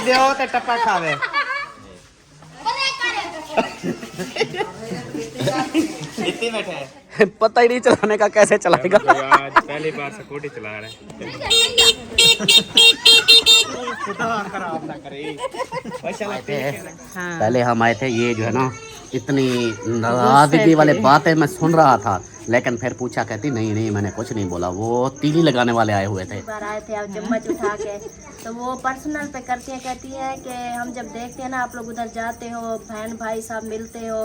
देओ ते टप्पा खावे। इतनी बैठे है। पता ही नहीं चलाने का, कैसे चलाएगा। आज पहली बार स्कूटी चला रहा है। खराब ना करे। पहले हम आए थे, ये जो है ना इतनी नाराजगी वाले बातें मैं सुन रहा था, लेकिन फिर पूछा, कहती नहीं नहीं मैंने कुछ नहीं बोला, वो तीली लगाने वाले आए हुए थे। बार आए थे आप चम्मच उठा के, तो वो पर्सनल पे करती है, कहती है कि हम जब देखते हैं ना आप लोग उधर जाते हो, बहन भाई सब मिलते हो,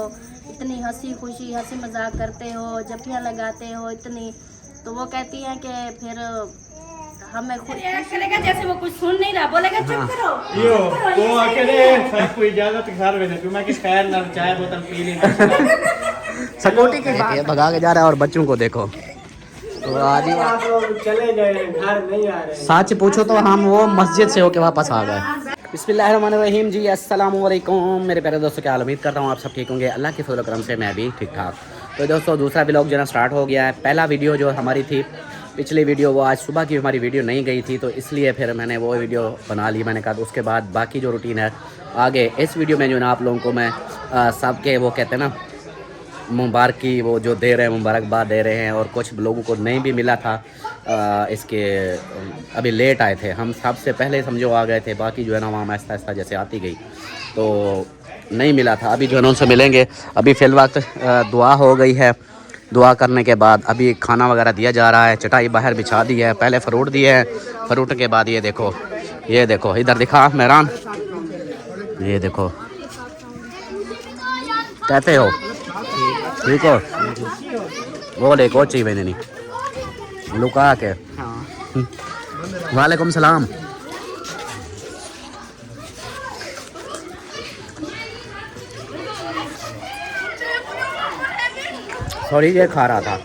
इतनी हंसी खुशी हंसी मजाक करते हो, जफ्फियाँ लगाते हो इतनी, तो वो कहती है कि फिर हमें खुद करेगा, जैसे वो कुछ सुन नहीं रहा, बोलेगा चुप करो। यो वो अकेले सब कोई इजाजत घर में नहीं, मैं किस खैर ना चाय बोतल पी ली। स्कूटी के बाद भगा के जा रहा है, और बच्चों को देखो तो आज ही आप लोग चले गए, घर नहीं आ रहे। सच पूछो तो हम वो मस्जिद से होके वापस आ गए। बिस्मिल्लाहिर्रहमानिर्रहीम जी, अस्सलाम वालेकुम मेरे प्यारे दोस्तों, क्या हाल, उम्मीद करता हूँ आप सब ठीक होंगे। अल्लाह के फजल करम से मैं भी ठीक ठाक। तो दोस्तों दूसरा व्लॉग जो है स्टार्ट हो गया है। पहला वीडियो जो हमारी थी, पिछली वीडियो, वो आज सुबह की हमारी वीडियो नहीं गई थी, तो इसलिए फिर मैंने वो वीडियो बना ली। मैंने कहा उसके बाद बाकी जो रूटीन है आगे इस वीडियो में जो है ना आप लोगों को मैं सबके वो कहते हैं ना मुबारक की वो जो दे रहे हैं, मुबारकबाद दे रहे हैं। और कुछ लोगों को नहीं भी मिला था, इसके अभी लेट आए थे, हम सबसे पहले समझो आ गए थे, बाकी जो है ना वहाँ आहिस्ता आहिस्ता जैसे आती गई तो नहीं मिला था। अभी जो है ना उनसे मिलेंगे। अभी फ़िल वक्त दुआ हो गई है, दुआ करने के बाद अभी खाना वगैरह दिया जा रहा है, चटाई बाहर बिछा दी है, पहले फ्रूट दिए हैं, फ्रूट के बाद ये देखो इधर दिखा मेहरान, ये देखो कहते हो ठीक हो, वो देखो चाहिए नहीं लुका के। वालेकुम सलाम। सॉरी, ये खा रहा था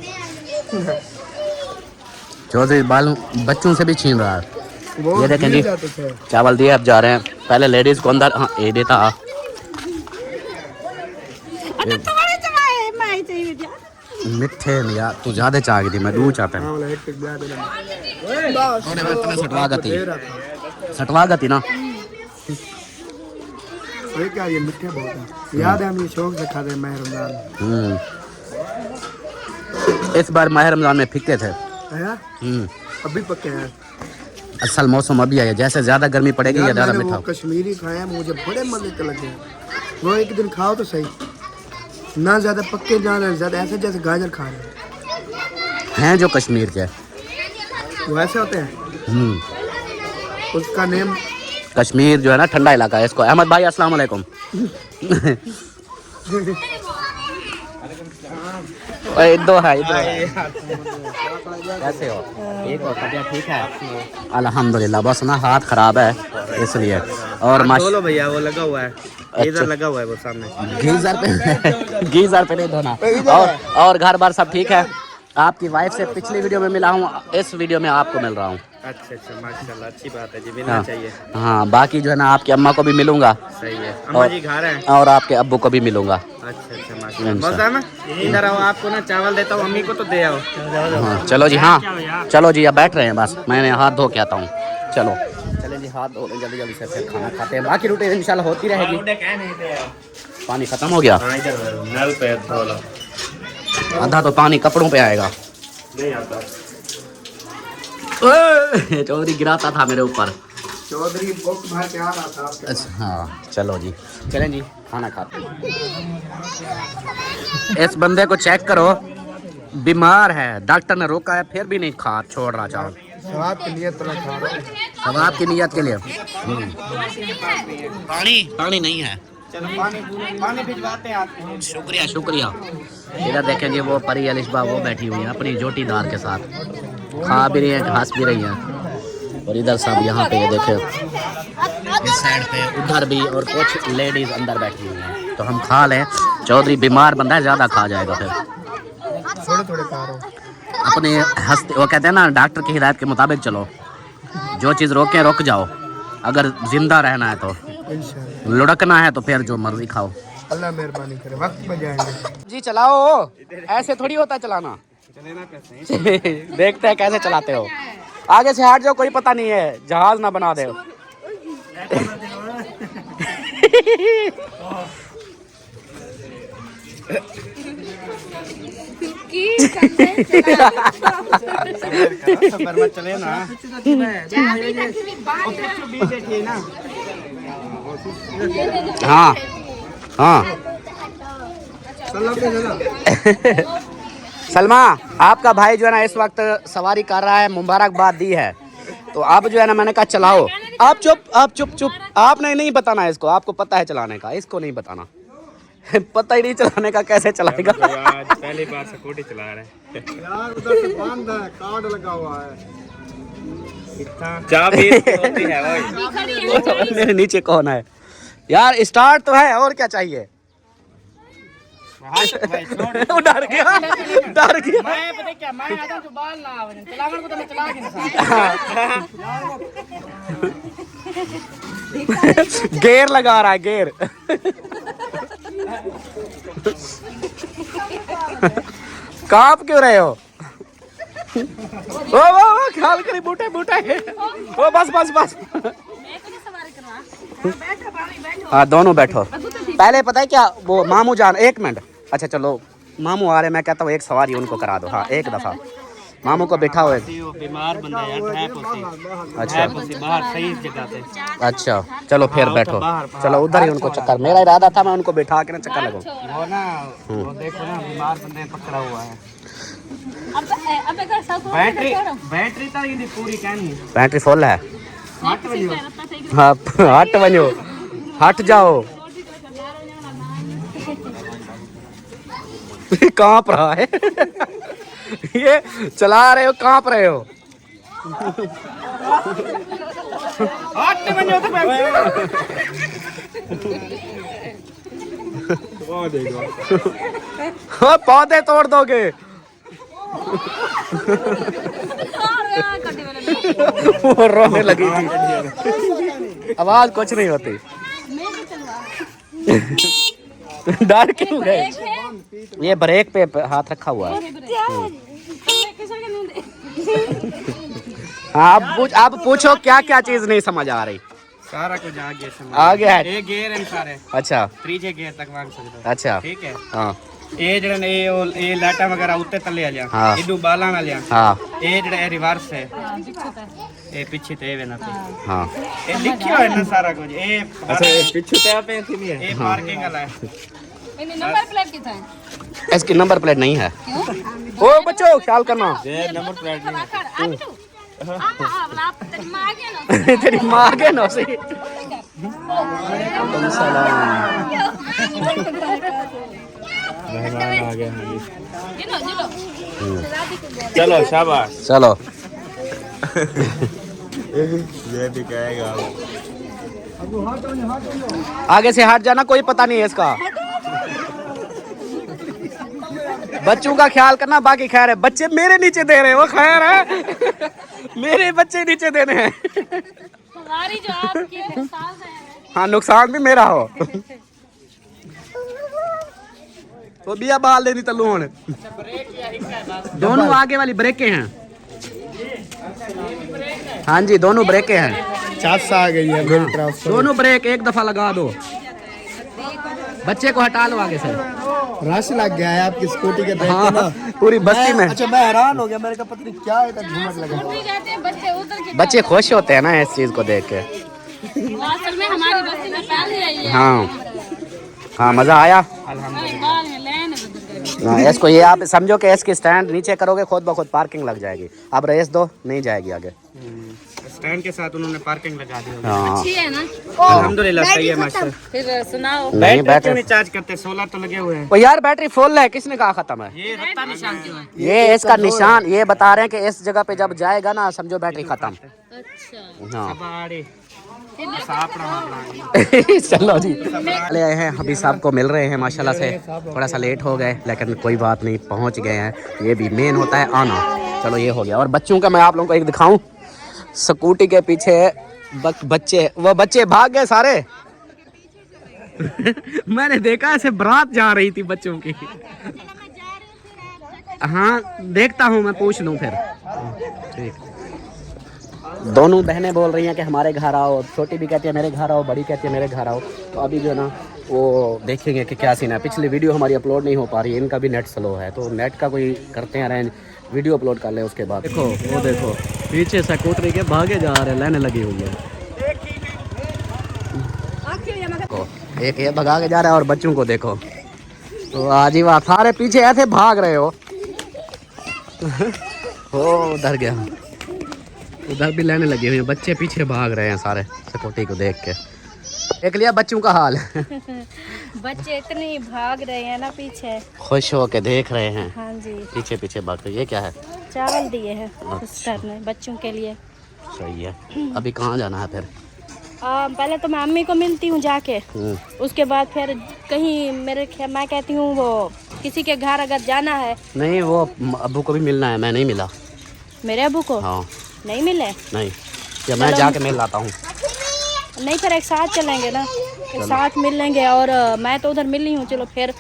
चौधरी, बाल बच्चों से भी छीन रहा है। ये देखें जी, चावल दिए, अब जा रहे हैं। पहले लेडीज़ को अंदर, हाँ ये देता मिठे यार, तू ज्यादा चाह गई थी, मैं दूर चाहता हूँ। सटवा गती ना क्या, ये मिठे बहुत है। याद है हम ये शौक से खाते माह रमजान। इस बार माह रमजान में फिक्के थे। अभी पक्के हैं। असल मौसम अभी आया, जैसे ज्यादा गर्मी पड़ेगी या ज्यादा मीठा। कश्मीरी खाया, मुझे बड़े मजे के लगे। वो एक दिन खाओ तो सही, ना ज्यादा पक्के ना ज्यादा ऐसे जैसे गाजर खा रहे हैं जो कश्मीर के, वो ऐसे होते हैं। उसका नेम कश्मीर जो है ना ठंडा इलाका है इसको। अहमद भाई अस्सलाम वालेकुम। इधर है, कैसे हो? ठीक हो? तबीयत ठीक है? अल्हम्दुलिल्लाह, बस ना हाथ खराब है इसलिए। और बोलो भैया, वो लगा हुआ है, गीजर लगा हुआ है वो सामने। गीजर पे नहीं धोना। और घर बार सब ठीक है? आपकी वाइफ से पिछली वीडियो में मिला हूँ, इस वीडियो में आपको मिल रहा हूँ। अच्छा माशाल्लाह, अच्छी बात है जी, मिलना चाहिए। हाँ, बाकी जो है ना आपकी अम्मा को भी मिलूंगा। सही है, अम्मा जी घर हैं। और आपके अब्बू को भी मिलूंगा। अच्छा माशाल्लाह। इधर आओ, आपको ना चावल देता हूँ, अम्मी को तो दे आओ। हाँ चलो जी, हाँ चलो जी, अब बैठ रहे हैं, बस मैंने हाथ धो के आता हूँ। चलो चले जी, हाथ धो जल्दी जल्दी से, फिर खाना खाते हैं। बाकी रूटीन इंशाल्लाह होती रहेगी। पानी खत्म हो गया, नल पे आधा तो पानी कपड़ों पे आएगा। नहीं आता। चौधरी गिराता था मेरे ऊपर। चौधरी बुक भर के आ रहा था। अच्छा हाँ, चलो जी चलें जी, खाना खाते हैं। इस बंदे को चेक करो, बीमार है, डॉक्टर ने रोका है फिर भी नहीं खा छोड़ रहा चावल। सवाब की नियत तो खा रहा हूं। सवाब की नियत के लिए। पानी नहीं है। चलो पानी भिजवाते हैं आपको। शुक्रिया शुक्रिया। इधर देखें जी, वो परी अलिशबा वो बैठी हुई है अपनी जोटीदार के साथ, खा भी रही है, हंस भी रही है। और इधर सब यहाँ पे ये देखे, इस साइड पे उधर भी, और कुछ लेडीज अंदर बैठी हुई हैं। तो हम खा लें, चौधरी बीमार बंदा है, ज़्यादा खा जाएगा फिर। थोड़े थोड़े खा रहा हूँ। अपने हंसते, वो कहते हैं ना डॉक्टर की हिदायत के मुताबिक चलो, जो चीज़ रोके रुक जाओ, अगर जिंदा रहना है तो, लुढ़कना है तो फिर जो मर्जी खाओ। अल्लाह मेहरबानी करे, वक्त पे जाएंगे जी। चलाओ, ऐसे थोड़ी होता है चलाना। देखते हैं कैसे चलाते हो। आगे से हट जाओ, कोई पता नहीं है, जहाज ना बना दे। चले ना हाँ हाँ सलमा, आपका भाई जो है ना इस वक्त सवारी कर रहा है, मुबारकबाद दी है। तो आप जो है ना, मैंने कहा चलाओ। आप चुप। आपने नहीं बताना है इसको, आपको पता है चलाने का, इसको नहीं बताना। पता ही नहीं चलाने का, कैसे चलाएगा? पहली बार स्कूटी चला रहे हैं यार। उधर से बंद है, कार्ड लगा हुआ है। चाबी होती है भाई। मेरे नीचे कौन है यार? स्टार्ट तो है, और क्या चाहिए? डर गया। मैं पता क्या, मैं आता हूं जो बाल ना आवे, चलावन को तो मैं चला के नहीं। गेयर लगा रहा है, गेयर। कांप क्यों रहे हो? वो ख्याल करी, बूटे वो बस। हाँ दोनों बैठो। पहले पता है क्या, वो मामू जान, 1 मिनट। अच्छा चलो, मामू आ रहे, मैं कहता हूँ एक सवारी उनको करा दो। हाँ एक दफा मामू को बिठा हुए। बीमार बंदा यार, ट्रैप होती। अच्छा बाहर सही जगह पे। अच्छा चलो फिर बैठो, चलो उधर ही उनको चक्कर। मेरा इरादा था मैं उनको बिठा के ना चक्कर लगाऊं। वो ना, वो देखो ना, बीमार बंदे पकड़ा हुआ है। बैटरी तो इनकी पूरी कहनी। बैटरी फुल है। हाँ हट बनो, हट जाओ। कांप रहा है। ये चला रहे हो, कांप रहे हो। पौधे तोड़ दोगे। वो रोने लगी थी, आवाज कुछ नहीं होती। डर क्यों है? ये ब्रेक पे हाथ रखा हुआ है। हाँ आप पूछो, क्या क्या चीज नहीं समझ आ रही? सारा कुछ आ गया समझ। आ गया है। ये गेयर है सारे। अच्छा 3 गेयर तक मांग सकते। अच्छा ठीक है। हाँ ये जड़ा ये लाटा वगैरह उत्ते तले आ जा। हाँ। इदू बाला ना लिया। हाँ ये जड़ा रिवर्स है। ये पीछे ते वे ना ते। हाँ ये लिखियो है ना सारा कुछ। ये अच्छा पीछे ते पे थी नहीं है। ये पार्किंग वाला है। नंबर प्लेट कितना है? इसकी नंबर प्लेट नहीं है। ओ बच्चों ख्याल करना। ये नंबर प्लेट नहीं। तेरी माँ के ना सही। मेहमान आ गए हैं। चलो शाबाश। चलो ये भी कहेगा। आगे से हट जाना, कोई पता नहीं है इसका। बच्चों का ख्याल करना, बाकी खैर है। बच्चे मेरे नीचे दे रहे हो, खैर है। मेरे बच्चे नीचे देने हैं। हमारी जो आपकी नुकसान है। हाँ नुकसान भी मेरा हो। तो बिया बाल लेनी तल्लू होने। दोनों आगे वाली ब्रेकें हैं। हाँ जी दोनों ब्रेकें हैं। चासा आ गई है मेरी तरफ से। दोनों ब्रेक एक दफा लगा दो। बच्चे को हटा लो आगे से। रश लग गया है आपकी स्कूटी के देख के हाँ, ना। पूरी बस्ती में। अच्छा मैं हैरान हो गया, मेरे का पता नहीं क्या है, घूमत लगा। बच्चे खुश होते हैं ना इस चीज को देख के। असल में हमारी बस्ती में पहले आई है। हाँ मजा आया। हाँ, इसको ये आप समझो कि इसकी स्टैंड नीचे करोगे, खुद ब खुद पार्किंग लग जाएगी। अब रेस दो, नहीं जाएगी आगे। स्टैंड के साथ उन्होंने पार्किंग लगा दी। हाँ अच्छी है ना? अल्हम्दुलिल्लाह सही है मास्टर। फिर सुनाओ। नहीं बैटरी बैटरी नहीं चार्ज करते, 16 तो लगे हुए हैं। ओ यार बैटरी फुल है, किसने कहा खत्म है? ये रत्ता निशान क्यों है? ये इसका निशान, ये बता रहे हैं कि इस जगह पे जब जाएगा ना, समझो बैटरी खत्म। अच्छा हाँ बाड़ी साफ रहा। चलो जी ले आए हैं, अभी साहब को मिल रहे हैं। माशाल्लाह से थोड़ा सा लेट हो गए, लेकिन कोई बात नहीं, पहुंच गए हैं। ये भी मेन होता है आना। चलो ये हो गया। और बच्चों का मैं आप लोगों को एक दिखाऊं, स्कूटी के पीछे बच्चे, वो बच्चे भाग गए सारे। मैंने देखा ऐसे बारात जा रही थी बच्चों की। हाँ देखता हूँ, मैं पूछ लूँ फिर। ठीक दोनों बहनें बोल रही हैं कि हमारे घर आओ, छोटी भी कहती है मेरे घर आओ, बड़ी कहती है मेरे घर आओ। तो अभी जो है ना वो देखेंगे कि क्या सीन है। पिछली वीडियो हमारी अपलोड नहीं हो पा रही है, इनका भी नेट स्लो है, तो नेट का कोई करते हैं अरेंज, वीडियो अपलोड कर ले उसके बाद। देखो वो देखो पीछे स्कूटरी के भागे जा रहे हैं, लाइन लगी हुई है। एक ये भगा के जा रहा है और बच्चों को देखो, तो आज ही वाह सारे पीछे ऐसे भाग रहे हो। हो उधर गया, उधर भी लाइनें लगी हुई हैं, बच्चे पीछे भाग रहे हैं सारे सिक्योरिटी को देख के। देख लिया बच्चों का हाल। बच्चे इतने भाग रहे हैं ना पीछे, खुश हो के देख रहे हैं। हाँ जी, पीछे पीछे भाग रहे। ये क्या है? चावल दिए हैं सिस्टर ने बच्चों के लिए। सही है। अभी कहाँ जाना है फिर? पहले तो मैं अम्मी को मिलती हूँ जाके, उसके बाद फिर कहीं मैं कहती हूँ वो किसी के घर अगर जाना है। नहीं वो अब्बू को भी मिलना है, मैं नहीं मिला। मेरे अब्बू को? हाँ। नहीं मिले? नहीं, या मैं जाके मिल लाता हूँ। नहीं फिर एक साथ चलेंगे ना, एक साथ मिल लेंगे। और मैं तो उधर मिली हूँ, चलो फिर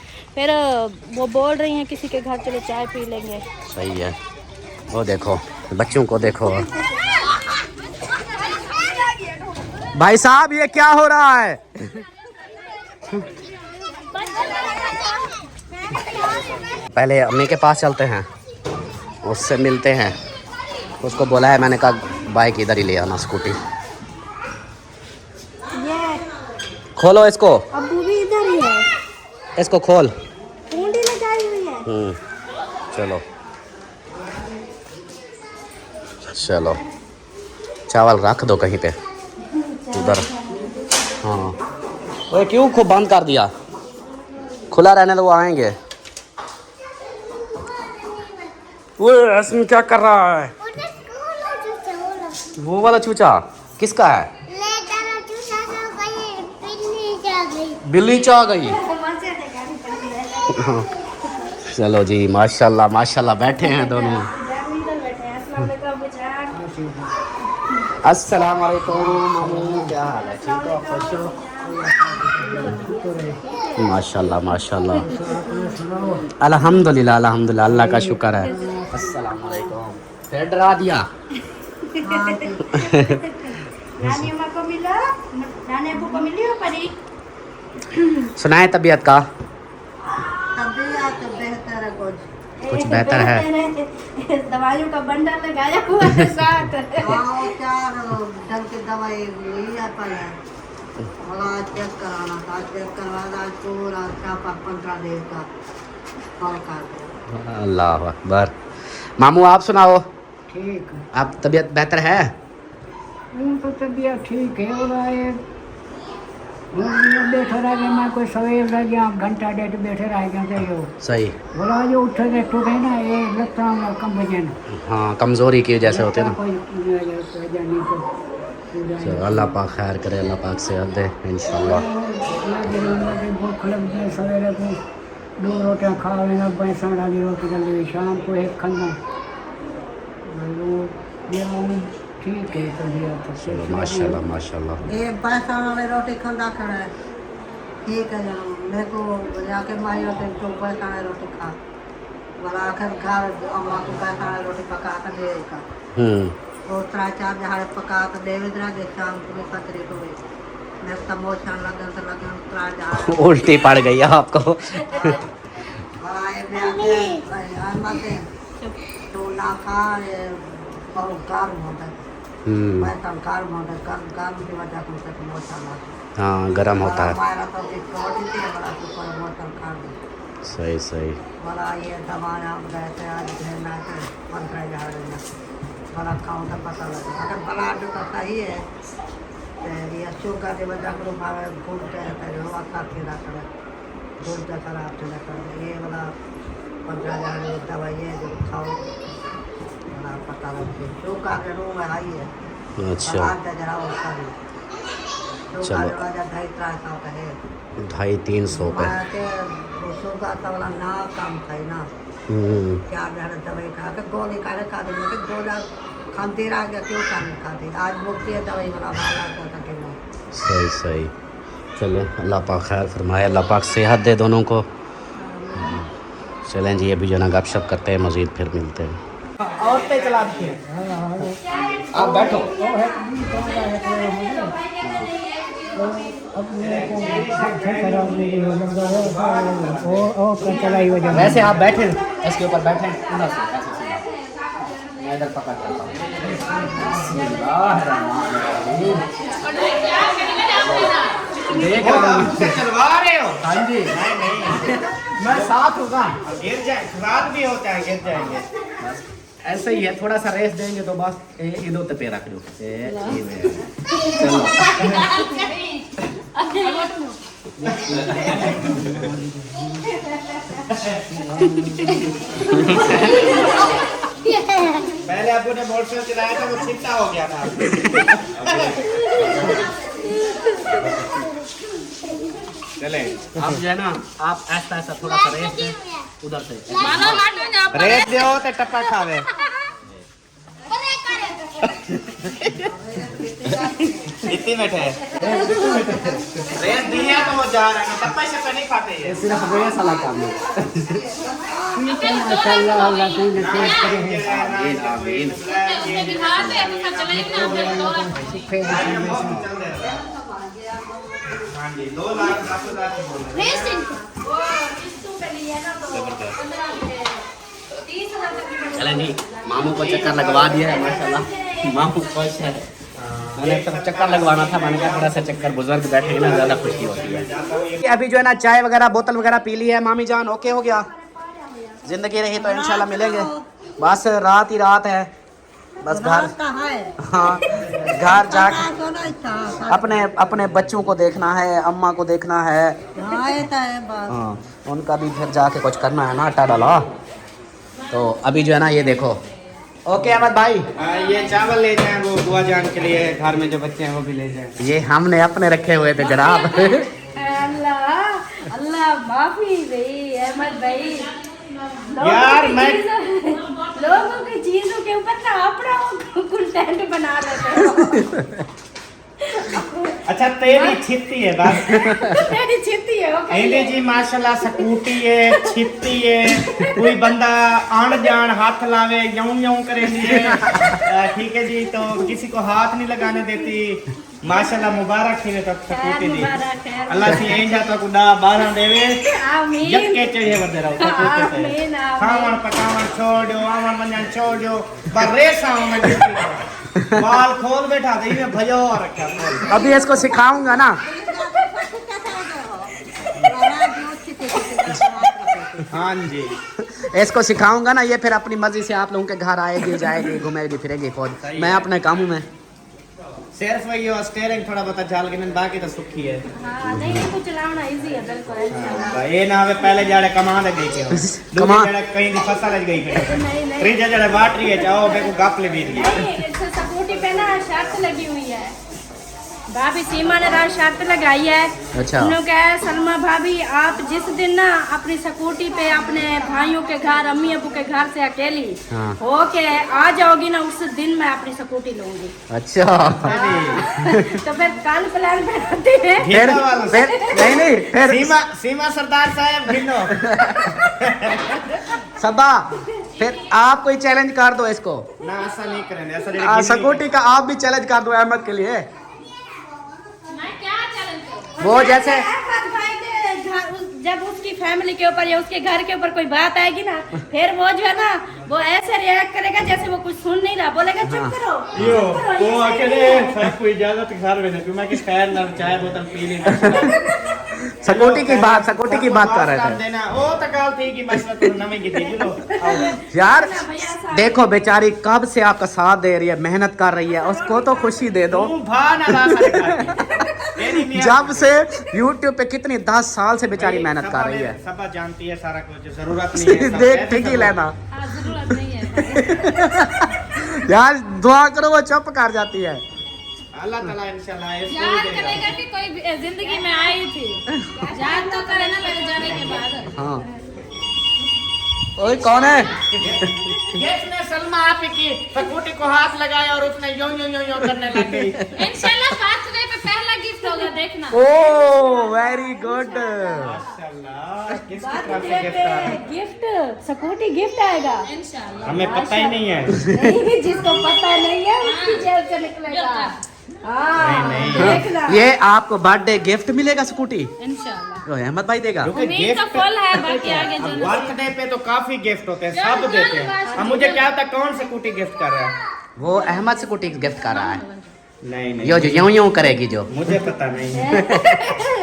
वो बोल रही हैं किसी के घर चलो चाय पी लेंगे। सही है। वो देखो बच्चों को देखो। भाई साहब ये क्या हो रहा है? पहले अम्मी के पास चलते हैं, उससे मिलते हैं। उसको बोला है मैंने कहा बाइक इधर ही ले आना, स्कूटी। खोलो इसको, अब्बू भी इधर ही है, इसको खोल। कुंडी लगाई हुई है। चलो चलो, चावल रख दो कहीं पे उधर। हाँ वो क्यों खूब बंद कर दिया? खुला रहने दो, वो आएंगे। वो असम क्या कर रहा है? वो वाला चूचा किसका है? बिल्ली चाह गई। चलो जी, माशाल्लाह माशाल्लाह। बैठे हैं दोनों। अस्सलाम वालेकुम मामू, क्या हाल है? ठीक हो? खुश हो? माशाल्लाह माशाल्लाह। अल्हम्दुलिल्लाह अल्हम्दुलिल्लाह, अल्लाह का शुक्र है। अस्सलाम वालेकुम। फिर डरा दिया। नानी अम्मा को मिला, नानी अब्बू को मिली हो परी? सुनाए तबीयत का? तबीयत बेहतर है, कुछ बेहतर है। दवाइयों का बंडल लगाया हुआ है साथ। हाँ, चार ढंग की दवाई ली है पहले। आज चेक कराना था, चेक करवा आज पूरा 15 दिन का कॉल कर दो। अल्लाह अकबर। मामू आप सुनाओ, ठीक आप तबीयत बेहतर है? तो तबीयत ठीक है। और ये बैठे रह गया, मैं कोई सवेर रह गया, घंटा डेढ़ बैठे रह गया। तो सही। बोला जो उठे टूटे ना, ये लगता हूँ कम बजे ना। हाँ कमज़ोरी की वजह से होते ना। कोई चलो अल्लाह पाक खैर करे, अल्लाह पाक सेहत दे इंशाल्लाह। भूख लग जाए सवेरे को 2 रोटियाँ खा लेना, पैसा डाली रोटी डाली, शाम को एक खाना। ठीक है तबीयत। चलो माशाल्लाह माशाल्लाह। ये पैसा वाले रोटी खाना खड़ा है, ठीक है जनाब। मेरे को जाके मारी रोटी तो पैसा वाले रोटी खा, बोला आखिर घर अम्मा को पैसा वाले रोटी पका कर दे का। तो 3-4 जहाज पका कर दे इधर के शाम को भी पतरी को भी मैं तो मोशन लगन तो लगन 3 जहाज उल्टी पड़ गई आपको। बोला ये मैं तो ना खा बहुत गर्म होता है। मैं तो गर्म होता है, गर्म की वजह से मोशन लगता है। हाँ गर्म होता है। हमारा तो छोटी थी, बड़ा सुपर मोशन खा गई। सही सही। बोला ये दवाया गए थे आज भेजना के 15 जहाज में, बोला खाऊँ तो पता लगे। अगर ब्लड तो सही है तो ये शुगर की वजह से हमारे घूमते रहते हैं, हवा खाती रहते हैं, घूमते खराब से रहते हैं। ये वाला 15 जहाज दवाई है जो खाओ, बोला पता लगे। शुगर के रूम में आई है। अच्छा जरा वो करी शुगर की वजह 250-300 का है। 250-300 पे। शुगर का वाला ना काम खाई ना, 4 जहाज दवाई खा के गोली खा दी। मैं गोला खाती रह गया, क्यों खाती आज मुक्ति है दवाई वाला भाला करता कि नहीं। सही सही। चलो अल्लाह पाक खैर फरमाए, अल्लाह पाक सेहत दे दोनों को। चलें जी अभी जो ना गपशप करते हैं, मज़ीद फिर मिलते हैं। औरतें चलाती हैं। आप बैठो। वैसे आप बैठे इसके ऊपर बैठे उधर से ऐसे सीधा। मैं इधर पकड़ करता हूँ। देख रहा हूँ चलवा रहे हो? हाँ जी नहीं मैं साथ होगा। गिर जाए, रात भी होता है, गिर जाएंगे। ऐसे ही है, थोड़ा सा रेस देंगे तो बस इधर पे रख दो। चलो पहले आपको ने मोटरसाइकिल चलाया था, वो छिट्टा हो गया था। चले अब जो है ना, आप ऐसा ऐसा थोड़ा सा रेस दें उधर से। रेत दे हो तो टप्पा खावे। इतनी बैठे है। रेत दी है तो वो जा रहा है, टप्पा से नहीं खाते ये। सिर्फ रेस वाला काम है। माशाल्लाह अल्लाह तुम तेज करे हैं आमीन। हाँ जी, 2,10,000 की बोल रहे हैं। चलें जी, मामू को चक्कर लगवा दिया है माशाल्लाह। मामू खुश है। मैंने तो चक्कर लगवाना था, मैंने कहा थोड़ा सा चक्कर, बुजुर्ग बैठे ना ज़्यादा खुशी होती है। अभी जो है ना चाय वगैरह बोतल वगैरह पी ली है मामी जान, ओके हो गया। जिंदगी रही तो इंशाल्लाह मिलेंगे। बस रात ही रात है, बस घर, हाँ घर जाके अपने बच्चों को देखना है, अम्मा को देखना है। हाँ उनका भी फिर जाके कुछ करना है ना, आटा डाला। तो अभी जो है ना ये देखो। ओके अहमद भाई, ये चावल ले जाएं वो बुआ जान के लिए, घर में जो बच्चे हैं वो भी ले जाएं। ये हमने अपने रखे हुए थे जनाब। अल्लाह अल्लाह माफी भाई अहमद भाई। यार मैं लोगों की चीजों के ऊपर ना अपना कंटेंट बना लेते हो। अच्छा तेरी छित्ती है बस। तेरी छित्ती है वो एंडी जी माशाल्लाह सकूटी है, छित्ती है, कोई बंदा आन जान हाथ लावे यूं यूं करेंगी है। ठीक है जी, तो किसी को हाथ नहीं लगाने देती। माशाल्लाह मुबारक थी ने तो सकूटी दी। अल्लाह सी एंजा तो कुदा 12 देवे। आमीन। जक्के चढ़े वदे रहो सकूटी पे। आमीन खावन पकावन छोड़ दो, आवन मंजन छोड़ दो, बर्रे साव में बाल खोल बैठा दे में भजो रखा। अभी इसको सिखाऊंगा ना। हाँ जी, इसको सिखाऊंगा ना, ये फिर अपनी मर्जी से आप लोगों के घर आएगी, जाएगी, घूमेगी फिरेगी खुद। मैं अपने कामों में सिर्फ ये स्टीयरिंग थोड़ा बहुत झाल के नहीं, बाकी तो सुखी है। हां नहीं कुछ चलाना इजी है बिल्कुल इंशाल्लाह। ये ना वे पहले जाड़े कमा दे गई के कमा जाड़े कहीं दी फसल लग गई पे नहीं नहीं फ्रिज जाड़े बाटरी है जाओ बे को गप ले बीत गई। इससे सपोर्टी पे ना शर्त लगी हुई है। भाभी सीमा ने रात शर्त लगाई है। अच्छा। उन्होंने कहा सलमा भाभी आप जिस दिन ना अपनी स्कूटी पे अपने भाइयों के घर, अम्मी अबू के घर से अकेली हाँ। होके आ जाओगी ना, उस दिन मैं अपनी स्कूटी लूंगी। अच्छा। तो फिर कल प्लान बनाते हैं। फिर नहीं फिर सीमा सरदार साहब गिनो सबा, फिर आप कोई चैलेंज कर दो इसको ना, ऐसा नहीं करेंगे, ऐसा स्कूटी का आप भी चैलेंज कर दो अहमद के लिए। मैं क्या चैलेंज करूं? वो जैसे जब उसकी फैमिली के ऊपर या उसके घर के ऊपर कोई बात आएगी ना, फिर वो जो है ना वो ऐसे रिएक्ट करेगा जैसे वो कुछ सुन नहीं रहा, बोलेगा चुप करो यो चुप करो, वो ये सही अकेले नहीं है। सबको इजाजत घर में क्यों मैं किस खैर ना चाय बोतल पी ली स्कूटी की बात कर रहे थे देना वो तकाल थी कि मसला तो नमी की थी लो यार। देखो बेचारी कब से आपका साथ दे रही है, मेहनत कर रही है, उसको तो खुशी दे दो। तू भा ना ला सकता जब से YouTube पे कितनी 10 साल से बेचारी मेहनत कर रही है। सब जानती है सारा कुछ, जरूरत नहीं है देख ठीक ही लेना हाँ, जरूरत नहीं है। यार, दुआ करो वो चुप कर जाती है। अल्लाह ताला इंशाल्लाह इसको याद भी देगा। करेगा कि कोई जिंदगी में आई थी, याद तो करे ना मेरे जाने के बाद। हाँ ओए कौन है? जिसने सलमा आप की स्कूटी को हाथ लगाया और उसने यूं यूं यूं यूं करने लग गई। इंशाल्लाह बर्थडे पे पहला गिफ्ट होगा देखना। ओ वेरी गुड। माशाल्लाह, किसकी तरफ से गिफ्ट आ रहा है? गिफ्ट स्कूटी गिफ्ट आएगा। इंशाल्लाह। हमें पता ही नहीं है। नहीं, जिसको पता नहीं है उसकी जेब से निकलेगा। हाँ, नहीं। देखना। ये आपको बर्थडे गिफ्ट मिलेगा स्कूटी? इंशाल्लाह। तो अहमद भाई देगा? उम्मीद का फल है, बाकी आगे जो बर्थडे पे तो काफी गिफ्ट होते हैं, सब देते हैं। अब मुझे क्या पता कौन स्कूटी गिफ्ट कर रहा है। वो अहमद स्कूटी गिफ्ट कर रहा है। नहीं यो जो यूं यूं करेगी जो। मुझे पता नहीं है।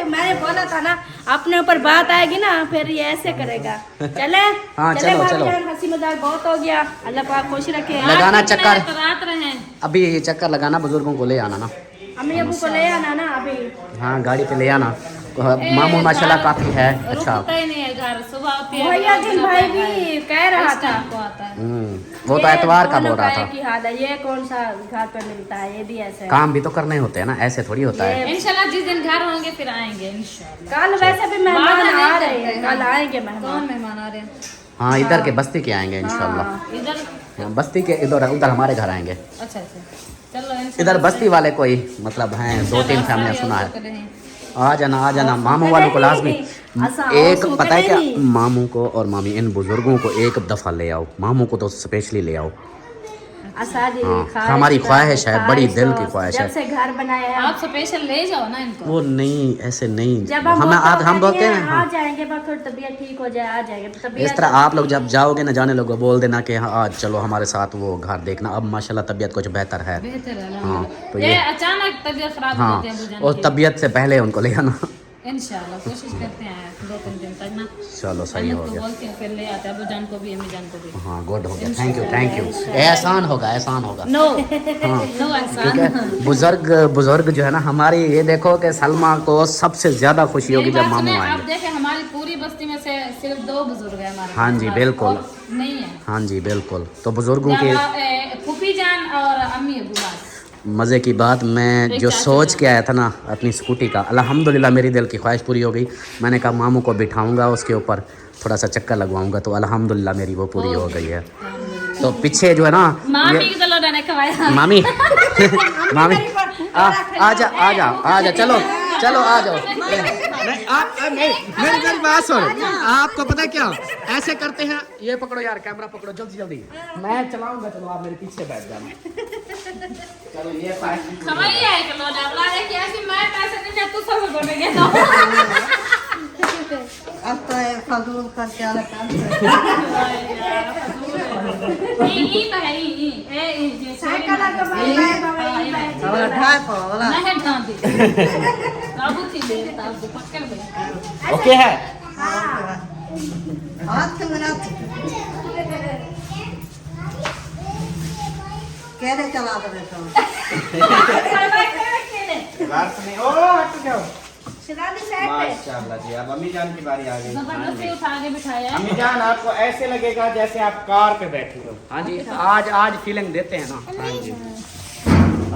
मैंने बोला था ना, अपने ऊपर बात आएगी ना फिर ये ऐसे करेगा। चले हाँ, चले चलो, भाभी चलो। जान, हंसी मजाक बहुत हो गया। अल्लाह पाक खुश रखे। लगाना चक्कर। तो रात रहे। अभी ये चक्कर लगाना, बुजुर्गों को ले आना ना। अम्मी अबू को ले आना ना अभी। हाँ, गाड़ी पे ले आना। मामू माशाल्लाह काफी है अच्छा। रुकता ही नहीं है घर, सुबह होती है। भैया जिन भाई भी कह रहा था। को आता है। वो तो एतवार का बोल रहा था। की हाल है, ये कौन सा घर पे मिलता है, ये भी ऐसे है। काम भी तो करने होते हैं ना, ऐसे थोड़ी होता है। इंशाल्लाह जिस दिन घर होंगे फिर आएंगे इंशाल्लाह। कल वैसे भी मेहमान वादा आ नहीं रहे हैं, करते। कल आएंगे कौन मेहमान। मेहमान आ रहे हैं? हाँ, इधर के बस्ती के आएंगे इंशाल्लाह। इधर। बस्ती के इधर उधर हमारे घर आएंगे। अच्छा अच्छा, चलो इंशाल्लाह। इधर बस्ती वाले कोई मतलब हैं, 2-3 फैमिलियाँ सुना है। आ जाना मामू वालों को लाजमी। एक पता है क्या, मामू को और मामी इन बुजुर्गों को एक दफ़ा ले आओ। मामू को तो स्पेशली ले आओ। हाँ, हमारी ख्वाहिश है, बड़ी दिल की ख्वाहिश है। जब से घर बनाया है आप स्पेशल ले जाओ ना इनको। वो नहीं, ऐसे नहीं। जब हम बोलते हैं आ हाँ। जाएंगे, बस थोड़ी तबीयत ठीक हो जाए आ जाएंगे। तबीयत इस तरह आप लोग जब जाओगे ना, जाने लोग बोल देना कि हाँ आज चलो हमारे साथ वो घर देखना। अब माशाल्लाह तबीयत कुछ बेहतर है। बेहतर है हाँ, तो ये ये अचानक तबीयत खराब हो हाँ, जाती है बुझाने और की। तबीयत से पहले उनको ले आना। इंशाल्लाह कोशिश करते हैं 2-3 दिन तक ना। चलो सही हो तो गया। बोलते हैं फिर ले आते हैं अबू जान को भी, अम्मी जान को भी। हाँ, गुड हो गया। Thank you. एहसान होगा, एहसान होगा। नो हाँ, नो ऐसा। ठीक है। बुजुर्ग जो है ना हमारी, ये देखो कि सलमा को सबसे ज्यादा खुशी होगी जब मामू आप आएंगे। देखें हमारी पूरी बस्ती में से सिर्फ 2 बुजुर्ग हैं हमारे। हाँ जी, बिल्कुल। और नहीं है। हाँ जी बिल्कुल। तो बुजुर्गों के फूफी जान और अम्मी अबू बस। मज़े की बात, मैं जो सोच के आया था ना अपनी स्कूटी का, अल्हम्दुलिल्लाह मेरी दिल की ख्वाहिश पूरी हो गई। मैंने कहा मामू को बिठाऊंगा, उसके ऊपर थोड़ा सा चक्कर लगवाऊंगा, तो अल्हम्दुलिल्लाह मेरी वो पूरी हो गई है। तो पीछे जो है ना मामी को लोडा ने खवाया। मामी मामी आ जा चलो आ जाओ। नहीं आप मेरी बात सुन। आपको पता क्या, ऐसे करते हैं, ये पकड़ो यार, कैमरा पकड़ो जल्दी। मैं चलाऊंगा, चलो आप मेरे पीछे बैठ जाना। चलो ये खवाइए है कि लोडा बोला है कि ऐसे मैं पैसे नहीं मैं तू सब बोलेंगे। अब तो ये फजूल करके आला काम ई तो है ई जे साइकिल का वाला ढाई पो वाला नहीं ढांती। बाबू थी ले तब पकड़ ले। ओके है। हाथ में ना कैसे चला दे तो ओ हट जाओ। शिरानी साइड पे। माशाल्लाह जी, अब अम्मी जान की बारी आ गई। जबरदस्ती उठा के बिठाया। अम्मी जान आपको ऐसे लगेगा जैसे आप कार पे बैठी हो। हाँ जी, आज फीलिंग देते हैं ना। हाँ जी,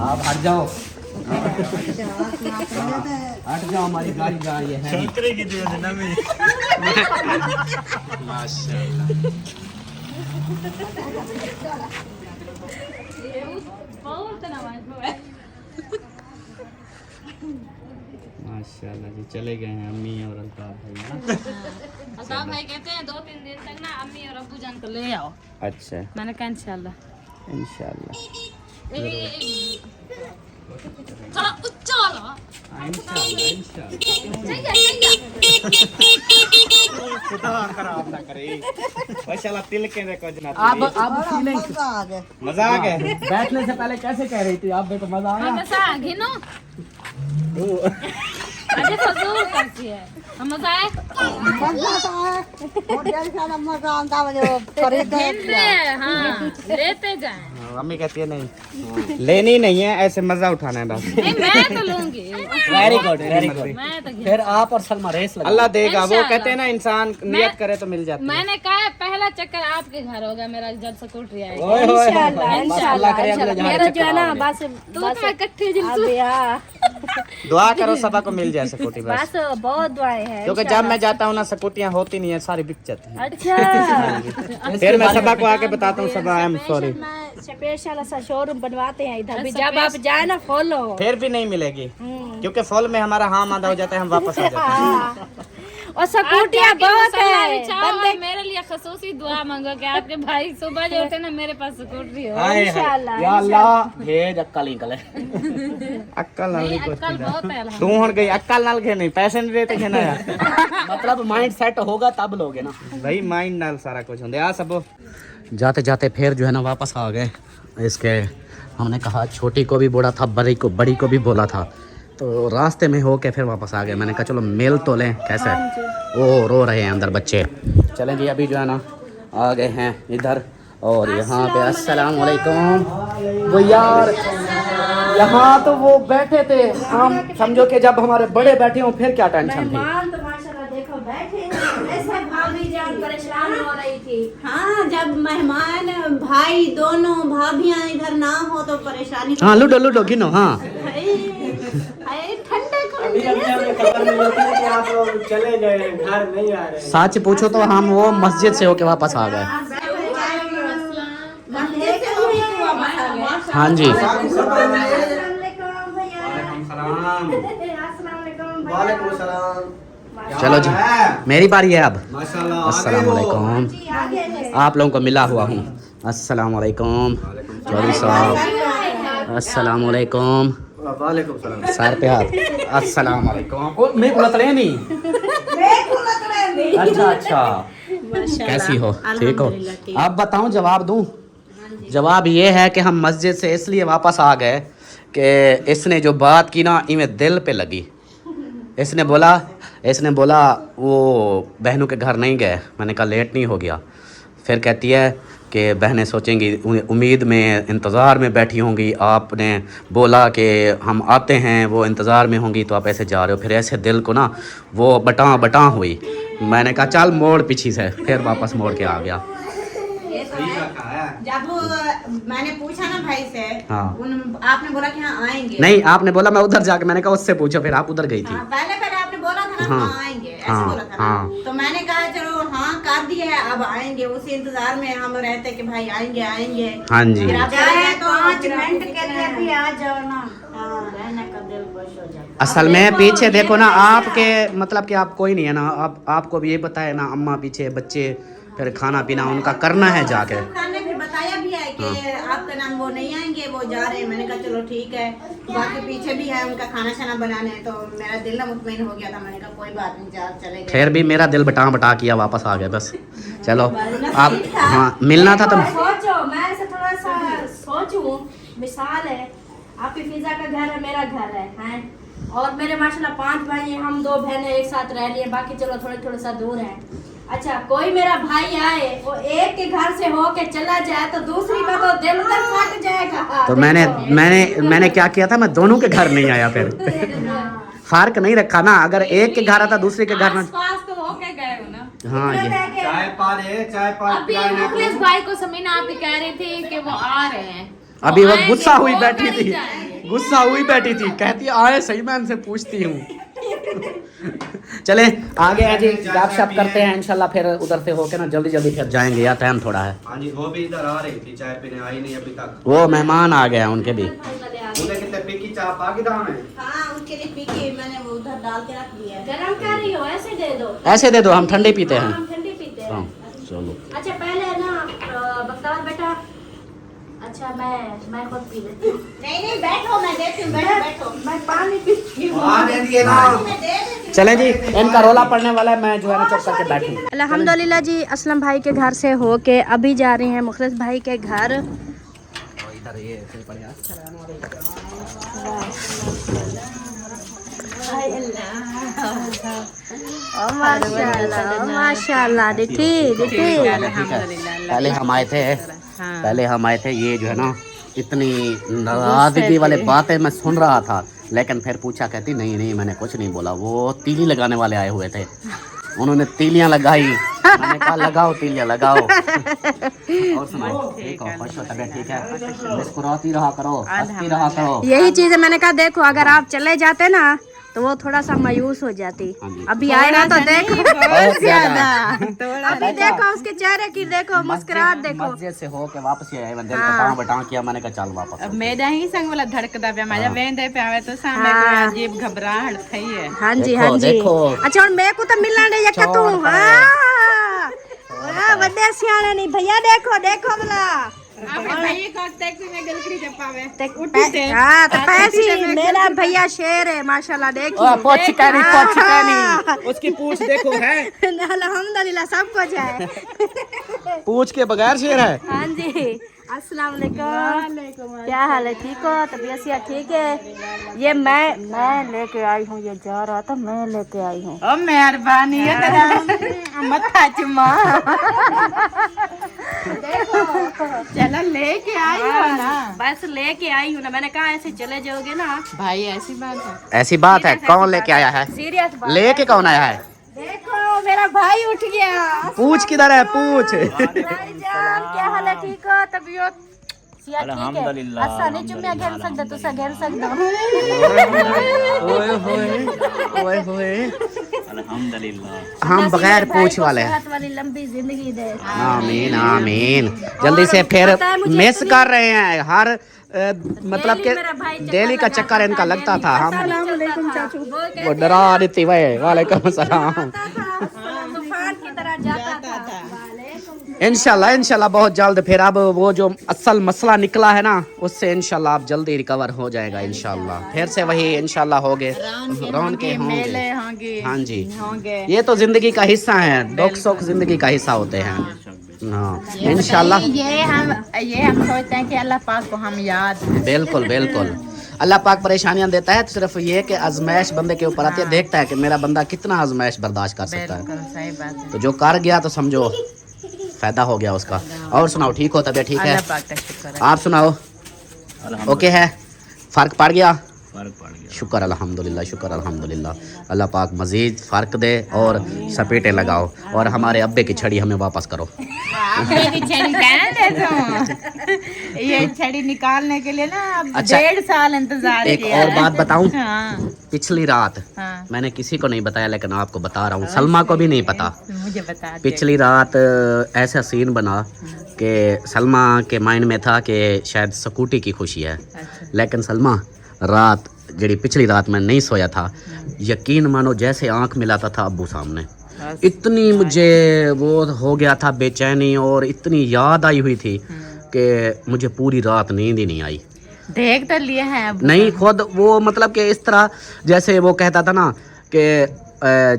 आप हट जाओ, हमारी गाड़ी जा रही है। बहुत नवाज माशाल्लाह जी, चले गए हैं अम्मी और अल्ताफ भाई ना। अल्ताफ भाई कहते हैं 2-3 दिन तक ना अम्मी और अब्बू जान को ले आओ। अच्छा, मैंने कहा इंशाल्लाह। इंशाल्लाह। थोड़ा उच्चा लो। खुदा खराब ना करे। माशाल्लाह तिल के देखो जनाब। आप फीलिंग मजा आ गया मजा आ गया। बैठने से पहले कैसे कह रही थी आप? देखो मजा आया। हमेशा घिनो अरे फजूल करती है। हम मजा आए होटल सारा मजा आता मुझे खरीद घिनते हैं। हाँ लेते जाएं। अम्मी कहती है नहीं, लेनी नहीं है, ऐसे मजा उठाना है बस। नहीं मैं तो लूंगी। Very good. मैं तो फिर आप और सलमा रेस लगा। अल्लाह देगा। वो इंशाल्लाह। कहते हैं ना इंसान नियत करे तो मिल जाती है। मैंने कहा पहला चक्कर आपके घर होगा मेरा जब स्कूटी आएगी। ओए होए, इंशाल्लाह बस अल्लाह करे अगले जहाँ मेरा जो है ना चक्कर बस तू तो इकट्ठे जिन अभी हाँ दुआ करो सबा को मिल जाए स्कूटी बस। बस बहुत दुआएं हैं। क्योंकि जब मैं जाता हूँ ना स्कूटियाँ होती नहीं है, सारी बिक जाती है। अच्छा फिर मैं सबा को आके बताता हूँ, सबा आई एम सॉरी। मैं स्पेशल ऐसा शोरूम बनवाते हैं इधर भी, जब आप जाए ना फॉलो फिर भी नहीं मिलेगी क्योंकि फॉल में हमारा हाँ आधा हो जाता है, हम वापस आ जाते हैं। और स्कूटियाँ बहुत है बंदे मेरे लिए खसूसी दुआ मांगो कि आपके भाई सुबह जो उठे ना मेरे पास स्कूटरी हो। हाय हाय। इंशाल्लाह या अल्लाह भेज अक्कल निकले। अक्कल नाल नहीं कुछ कल बहुत है तू हुन गई अक्कल नाल के नहीं पैसे नहीं देते खेना यार। मतलब माइंड सेट होगा तब लोगे ना भाई माइंड नाल सारा कुछ होंदे आ सब। जाते जाते फिर जो है ना वापस आ गए। इसके हमने कहा छोटी को भी बोला था, बड़ी को भी बोला था, तो रास्ते में होके फिर वापस आ गए। मैंने कहा चलो मिल तो लें कैसे। वो रो रहे हैं अंदर बच्चे। चलें जी अभी जो है ना आ गए हैं इधर और यहाँ पे अस्सलाम वालेकुम। वो यार यहाँ तो वो बैठे थे, हम समझो कि जब हमारे बड़े बैठे हों फिर क्या टेंशन थी। तो माशाल्लाह देखो बैठे ऐसे भाभी जान परेशान हो रही थी। हाँ, जब मेहमान भाई दोनों भाभियां इधर ना हो तो परेशानी हाँ लूडो लूडो गिनो। हाँ ठंडे आप लोग चले गए घर नहीं आ रहे। सच पूछो तो हम वो मस्जिद से होके वापस आ गए। हाँ जी चलो जी मेरी बारी है अब। अस्सलाम वालेकुम। आप लोगों को मिला हुआ हूँ। अस्सलाम वालेकुम चौधरी साहब। अस्सलाम वालेकुम। सर पे हाथ। अस्सलाम वालेकुम। मैं बुलाते नहीं। अच्छा अच्छा कैसी हो? ठीक हो? अब बताऊं जवाब दूं? जवाब ये है कि हम मस्जिद से इसलिए वापस आ गए कि इसने जो बात की ना इन्हें दिल पे लगी। इसने बोला वो बहनों के घर नहीं गए। मैंने कहा लेट नहीं हो गया। फिर कहती है कि बहनें सोचेंगी, उम्मीद में इंतज़ार में बैठी होंगी, आपने बोला कि हम आते हैं, वो इंतज़ार में होंगी तो आप ऐसे जा रहे हो। फिर ऐसे दिल को ना वो बटा हुई। मैंने कहा चल मोड़ पीछे से, फिर वापस मोड़ के आ गया। जब मैंने पूछा ना भाई से, हाँ। आपने बोला कि हाँ आएंगे। नहीं आपने बोला मैं उधर जाके, मैंने कहा उससे पूछो, फिर आप उधर गई थी। पहले आपने बोला था ना हाँ। हाँ आएंगे, ऐसे हाँ, बोला था ना। हाँ। तो मैंने कहा चलो हाँ कर दिया है, अब आएंगे। उसी इंतजार में हम रहते कि भाई आएंगे। हाँ जी फिर आप जाए तो 5 मिनट के लिए भी आ जाओ ना, रहने का दिल खुश हो जाता। असल में पीछे देखो ना आपके, मतलब कि आप कोई नहीं है ना, आपको भी ये पता है ना, अम्मा पीछे, बच्चे, फिर खाना पीना उनका करना है जाके। ने फिर बताया भी है कि आपका नाम वो नहीं आएंगे, वो जा रहे हैं। मैंने कहा चलो ठीक है। बाकी पीछे भी है उनका खाना शाना बनाने, तो मेरा दिल ना मुतमईन हो गया था। मैंने कहा कोई बात नहीं, जा चले गए। फिर भी मेरा दिल बटा किया, वापस आ गए बस। चलो आप हाँ मिलना था तो सोचो, मैं ऐसे थोड़ा सा सोचूं, मिसाल है आपकी फिजा का घर है, मेरा घर है, हैं? और मेरे माशाल्लाह 5 भाई हैं, हम 2 बहनें एक साथ रह लिए, बाकी चलो थोड़े सा दूर हैं। अच्छा कोई मेरा भाई आए, वो एक के घर से होके चला जाए तो दूसरी का तो दिल तक फट जाएगा। तो मैंने क्या किया था, मैं दोनों के घर नहीं आया। फिर फर्क नहीं रखा ना, अगर एक के घर आता दूसरे के घर में। पास तो होके गए हो ना। हाँ ये चाय पा अभी मुखलिस भाई को समीना आप ही कह रही थी कि वो आ रहे हैं। अभी वो आएंगे, गुस्सा हुई वो बैठी नहीं थी, जाएंगे। गुस्सा हुई बैठी थी, कहती आए सही, मैं उनसे पूछती हूँ। चले आगे हैं जी, गपशप करते हैं इंशाल्लाह। फिर उधर से होके ना जल्दी फिर जाएंगे, या टाइम थोड़ा है। हाँ जी वो भी इधर आ रही थी, चाय पीने आई नहीं अभी तक। वो मेहमान आ गए हैं उनके भी। उन्हें कितने पीकी चाय पाकी दाम है। हाँ उसके लिए पी के मैंने वो उधर डाल के रख दिया है। गरम कर रही हो, ऐसे दे दो। ऐसे दे दो, हम ठंडे पीते हैं। हम ठंडी पीते हैं। हाँ चलो। अच्छा पहले ना बख्तावर बेटा, अच्छा मैं खुद पी लेती हूँ। नहीं बैठो, मैं देती हूँ। बैठो मैं पानी पीती हूँ। मैं दे देती हूँ। चलें जी, इनका रोला पड़ने वाला है, मैं जो है ना चुप करके बैठूं। अल्हम्दुलिल्लाह जी, असलम भाई के घर से होके अभी जा रही हैं मुखलिस भाई के घर। माशाल्लाह दीदी पहले हम आए थे, ये जो है ना इतनी नाराजगी वाले बातें मैं सुन रहा था, लेकिन फिर पूछा, कहती नहीं मैंने कुछ नहीं बोला, वो तीली लगाने वाले आए हुए थे, उन्होंने तीलियां लगाई। मैंने कहा लगाओ तीलियां लगाओ। और सुनाओ, ठीक हो, खुश हो, तबीयत ठीक है, मुस्कुराती रहा करो, हंसती रहा करो। यही चीज है, मैंने कहा देखो अगर आप चले जाते ना तो वो थोड़ा सा मायूस हो जाती। हाँ जी। अभी आए ना तो देखो, बहुत ज्यादा अभी देखो उसके चेहरे की, देखो मुस्कुराहट देखो। मस्जिद से हो के वापस ही आए दिल हाँ। बताओ बताओ किया मैंने कहा चल वापस मेरा ही संग वाला धड़कदा पे माझ्या वेंदे पे आवे तो सामने हाँ। कोई अजीब घबराहट थई है। हाँ जी, देखो, हाँ जी। देखो। अच्छा और मैं को तो मिलना नहीं है तू। चौड़ पड़े। हाँ बड़े सियाने नहीं भैया, देखो देखो भला। आपके भाई को टैक्सी में गलकड़ी जपावे हाँ तो पैसी मेरा भैया शेर है माशाल्लाह। देखिए पोचकानी उसकी पूछ देखो है अल्हम्दुलिल्लाह सब कुछ है। पूछ के बगैर शेर है। हाँ जी, अस्सलाम वालेकुम। क्या हाल है, ठीक हो? तबीयत से ठीक है? ये मैं लेके आई हूँ, ये जा रहा था मैं लेके आई हूँ। ओ मेहरबानी है तेरा मत्था चुम्मा। चलो लेके आई हो ना। बस लेके आई हूँ ना, मैंने कहा ऐसे चले जाओगे ना। भाई ऐसी बात है। ऐसी बात है, कौन लेके आया है? सीरियस बात। लेके कौन आया है? देखो मेरा भाई उठ गया। पूछ किधर है पूछ। भाईजान क्या हाल है, ठीक हो? तबीयत अल्हम्दुलिल्लाह। अच्छा नहीं चुम्मिया घेर सकदा, तुसा घेर सकदा। ओए होए ओए होए अल्हम्दुलिल्लाह। हम बगैर पूछ वाले हैं। सेहत वाली लंबी जिंदगी दे। आमीन आमीन। जल्दी से फिर मिस कर रहे हैं हर मतलब के दिल्ली का चक्कर इनका लगता था। हम वो डरा देती वही। वालेकुम सलाम। तूफान की तरह जाता था। इंशाल्लाह इंशाल्लाह बहुत जल्द फिर अब वो जो असल मसला निकला है ना उससे इंशाल्लाह आप जल्दी रिकवर हो जाएगा इंशाल्लाह। फिर से वही इंशाल्लाह होगे रौन के मेले होंगे। होंगे। हाँ जी होंगे। ये तो जिंदगी का हिस्सा है, दुख सुख जिंदगी का हिस्सा होते हैं। हाँ इंशाल्लाह। ये हम सोचते हैं कि अल्लाह पाक को हम याद हैं। बिल्कुल बिल्कुल। अल्लाह पाक परेशानियां देता है तो सिर्फ ये कि आजमाइश बंदे के ऊपर आती है, देखता है कि मेरा बंदा कितना आजमाइश बर्दाश्त कर सकता है। बिल्कुल सही बात है। तो जो कर गया तो समझो फायदा हो गया उसका। और सुनाओ ठीक हो, तबीयत ठीक है? अल्लाह पाक का शुक्र है। आप सुनाओ ओके है? फर्क पड़ गया? शुक्र अल्हम्दुलिल्लाह शुक्र अल्हम्दुलिल्लाह। अल्लाह पाक मजीद फ़र्क दे और सपेटे लगाओ और हमारे अब्बे की छड़ी हमें वापस करो। मेरी छड़ी कहना दे तुम। ये छड़ी निकालने के लिए ना अब अच्छा, 1.5 साल इंतजार एक किया और है। बात बताऊं? हाँ, पिछली रात हाँ। मैंने किसी को नहीं बताया लेकिन आपको बता रहा हूँ, सलमा को भी नहीं पता। मुझे बता दे। पिछली रात ऐसा सीन बना कि सलमा के माइंड में था कि शायद स्कूटी की खुशी है, अच्छा। लेकिन सलमा रात जड़ी पिछली रात मैं नहीं सोया था, यकीन मानो जैसे आंख मिलाता था अब्बू सामने। इतनी मुझे वो हो गया था बेचैनी और इतनी याद आई हुई थी कि मुझे पूरी रात नींद ही नहीं आई। देख तो लिए हैं अब। नहीं खुद वो मतलब कि इस तरह जैसे वो कहता था ना कि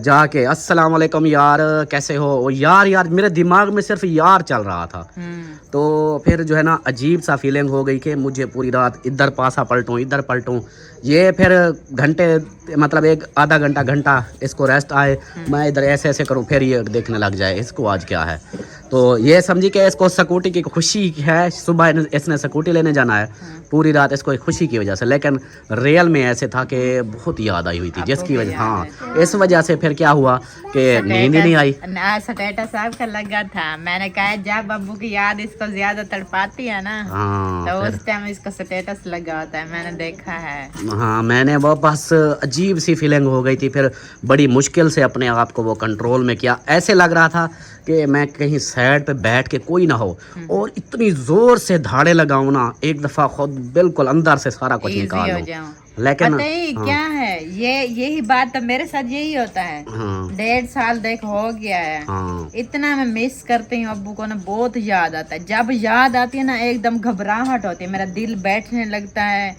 जाके अस्सलाम वालेकुम यार कैसे हो, वो यार यार मेरे दिमाग में सिर्फ यार चल रहा था। तो फिर जो है ना अजीब सा फीलिंग हो गई कि मुझे पूरी रात इधर पासा पलटूं इधर पलटूं। ये फिर घंटे मतलब एक आधा घंटा इसको रेस्ट आए, मैं इधर ऐसे ऐसे करूं, फिर ये देखने लग जाए इसको आज क्या है। तो ये समझी कि इसको स्कूटी की खुशी है, सुबह इसने स्कूटी लेने जाना है, पूरी रात इसको खुशी की वजह से, लेकिन रियल में ऐसे था कि बहुत याद आई हुई थी जिसकी वजह हाँ इस वजह से फिर क्या हुआ कि नींद ही नहीं आई। स्टेटस साहब का लगा था, मैंने कहा जब अब्बू की याद इसको ज्यादा तड़पाती है ना हाँ तो फिर उस टाइम इसका स्टेटस लगा होता है, मैंने देखा है। हाँ मैंने वो बस अजीब सी फीलिंग हो गई थी, फिर बड़ी मुश्किल से अपने आप को वो कंट्रोल में किया। ऐसे लग रहा था कि मैं कहीं साइड पे बैठ के कोई ना हो और इतनी ज़ोर से धाड़े लगाऊं ना, एक दफ़ा खुद बिल्कुल अंदर से सारा कुछ निकाल लूं। लेकिन पता ही हाँ, क्या है यही बात तो मेरे साथ यही होता है। हाँ, 1.5 साल देख हो गया है। हाँ, इतना मैं मिस करती हूँ अब्बू को ना, बहुत याद आता है। जब याद आती है ना एकदम घबराहट होती है, मेरा दिल बैठने लगता है,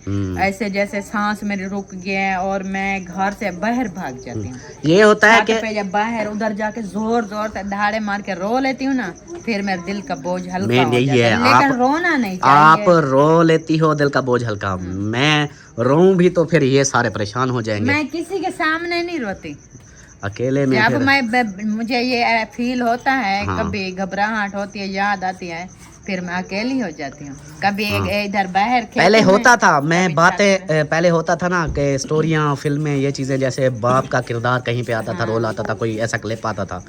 ऐसे जैसे सांस मेरी रुक गए हैं और मैं घर से बाहर भाग जाती हूँ। ये होता है कि पे जब बाहर उधर जाके जोर जोर से धाड़े मार के रो लेती हूँ ना, फिर मेरे दिल का बोझ हल्का मेन हो यही जाता है, है। लेकिन आप- रोना नहीं आप चाहिए। रो लेती हो दिल का बोझ हल्का, मैं रोऊं भी तो फिर ये सारे परेशान हो जाएंगे। मैं किसी के सामने नहीं रोती। अकेले में जब फिर मुझे ये फील होता है, हाँ। कभी घबराहट होती है, याद आती है, फिर मैं अकेली हो जाती हूँ। कभी इधर बाहर खेत पहले में, होता था, मैं कभी बातें छत में। पहले होता था ना कि स्टोरियाँ फिल्में ये चीज़ें, जैसे बाप का किरदार कहीं पे आता था, रोल आता था, कोई ऐसा क्लिप आता था,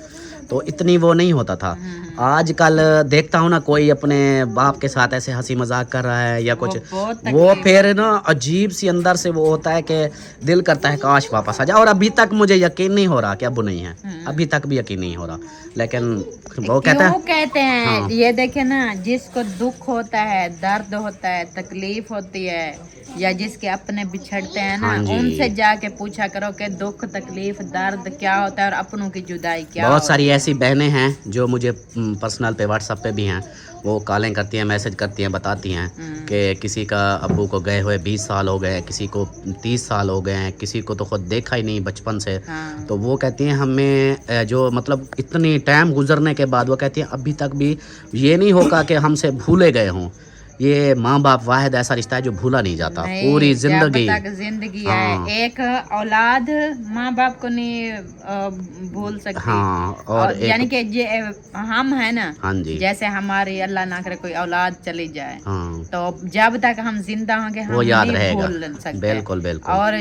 तो इतनी वो नहीं होता था। आजकल देखता हूँ ना, कोई अपने बाप के साथ ऐसे हंसी मजाक कर रहा है या कुछ, बहुत वो तकलीफ फिर ना अजीब सी अंदर से वो होता है कि दिल करता है काश वापस आ जाए। और अभी तक मुझे यकीन नहीं हो रहा कि अबू नहीं है, अभी तक भी यकीन नहीं हो रहा, लेकिन वो कहता क्यों है कहते हैं हाँ। ये देखे ना, जिसको दुख होता है, दर्द होता है, तकलीफ होती है, या जिसके अपने बिछड़ते हैं ना, हाँ जी। उनसे जाके पूछा करो कि दुख तकलीफ दर्द क्या होता है और अपनों की जुदाई क्या बहुत होती सारी ऐसी बहनें हैं जो मुझे पर्सनल पे व्हाट्सएप पे भी हैं, वो कॉलिंग करती हैं, मैसेज करती हैं, बताती हैं कि किसी का अब्बू को गए हुए 20 साल हो गए हैं, किसी को 30 साल हो गए हैं, किसी को तो खुद देखा ही नहीं बचपन से। हाँ। तो वो कहती हैं हमें जो मतलब इतनी टाइम गुजरने के बाद वो कहती हैं अभी तक भी ये नहीं होगा कि हमसे भूले गए हों। ये माँ बाप वाहिद ऐसा रिश्ता है जो भूला नहीं जाता नहीं, पूरी जब जिंदगी। तक जिंदगी हाँ। है, एक औलाद माँ बाप को नहीं भूल सकती। हाँ, और एक- यानी कि ये हम है ना, हाँ जी। जैसे हमारी अल्लाह ना करे कोई औलाद चली जाए, हाँ, तो जब तक हम जिंदा होंगे हम वो याद नहीं रहेगा। भूल सकते। बिल्कुल बिल्कुल। और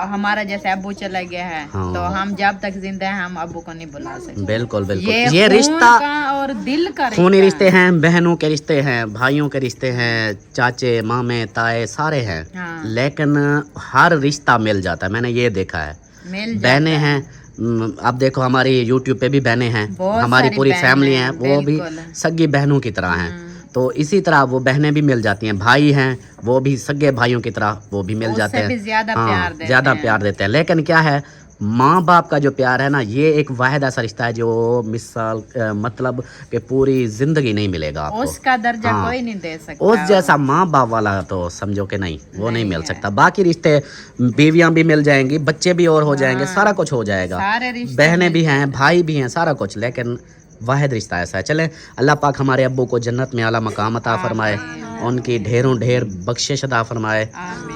हमारा जैसे अब्बू चला गया है, हाँ। तो हम जब तक जिंदा हैं हम अब्बू को नहीं भुला सकते। बिल्कुल बिल्कुल। ये ये खून रिश्ता का और दिल का खूनी रिश्ते है। हैं, बहनों के रिश्ते हैं, भाइयों के रिश्ते हैं, चाचे मामे ताए सारे हैं। हाँ। लेकिन हर रिश्ता मिल जाता है, मैंने ये देखा है। मिल जाता बहनें है। हैं, अब देखो हमारी यूट्यूब पे भी बहनें हैं, बहुत हमारी सारी पूरी बहनें फैमिली हैं, है, वो भी बिल्कुल। सगी बहनों की तरह हैं। तो इसी तरह वो बहनें भी मिल जाती हैं, भाई हैं वो भी सगे भाइयों की तरह वो भी मिल उससे जाते हैं। भी ज्यादा प्यार देते ज़्यादा हैं। प्यार देते हैं। लेकिन क्या है, माँ बाप का जो प्यार है ना, ये एक वाहिद ऐसा रिश्ता है जो मिसाल मतलब कि पूरी जिंदगी नहीं मिलेगा आपको। उसका दर्जा हाँ। कोई नहीं दे सकता। उस जैसा माँ बाप वाला तो समझो कि नहीं, वो नहीं मिल है। सकता। बाकी रिश्ते, बीवियां भी मिल जाएंगी, बच्चे भी और हो जाएंगे, सारा कुछ हो जाएगा, सारे रिश्ते बहनें भी मिल हैं, भाई भी हैं, सारा कुछ। लेकिन वाहिद रिश्ता ऐसा है। चले, अल्लाह पाक हमारे अब्बू को जन्नत में आला मकाम अता फरमाए, उनकी ढेरों ढेर बख्शिश अता फरमाए,